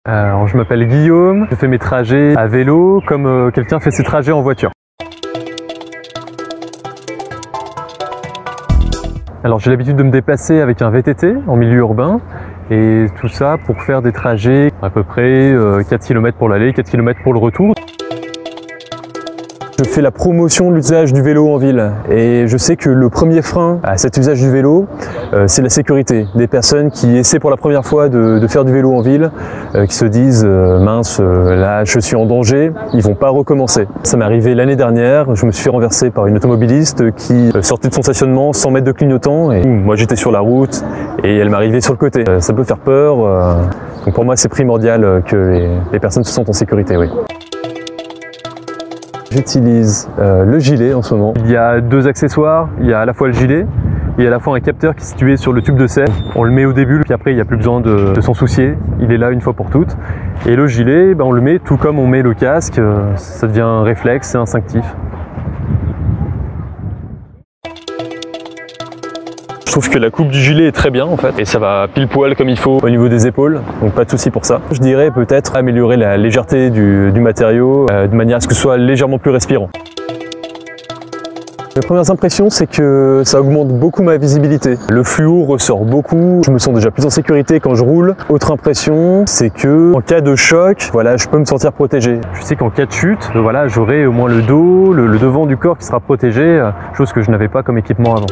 Alors, je m'appelle Guillaume, je fais mes trajets à vélo comme quelqu'un fait ses trajets en voiture. Alors j'ai l'habitude de me déplacer avec un VTT en milieu urbain et tout ça pour faire des trajets à peu près 4 km pour l'aller, 4 km pour le retour. Je fais la promotion de l'usage du vélo en ville et je sais que le premier frein à cet usage du vélo, c'est la sécurité. Des personnes qui essaient pour la première fois de faire du vélo en ville, qui se disent mince, là je suis en danger, ils vont pas recommencer. Ça m'est arrivé l'année dernière, je me suis fait renverser par une automobiliste qui sortait de son stationnement sans mettre de clignotant et moi j'étais sur la route et elle m'arrivait sur le côté. Ça peut faire peur, donc pour moi c'est primordial que les personnes se sentent en sécurité. Oui. J'utilise le gilet en ce moment. Il y a deux accessoires, il y a à la fois le gilet et à la fois un capteur qui est situé sur le tube de selle. On le met au début, puis après il n'y a plus besoin de s'en soucier, il est là une fois pour toutes. Et le gilet, on le met tout comme on met le casque, ça devient un réflexe, c'est instinctif. Je trouve que la coupe du gilet est très bien en fait et ça va pile poil comme il faut au niveau des épaules, donc pas de souci pour ça. Je dirais peut-être améliorer la légèreté du matériau de manière à ce que ce soit légèrement plus respirant. Mes premières impressions, c'est que ça augmente beaucoup ma visibilité. Le fluo ressort beaucoup, je me sens déjà plus en sécurité quand je roule. Autre impression, c'est que en cas de choc, voilà, je peux me sentir protégé. Je sais qu'en cas de chute, voilà, j'aurai au moins le dos, le devant du corps qui sera protégé, chose que je n'avais pas comme équipement avant.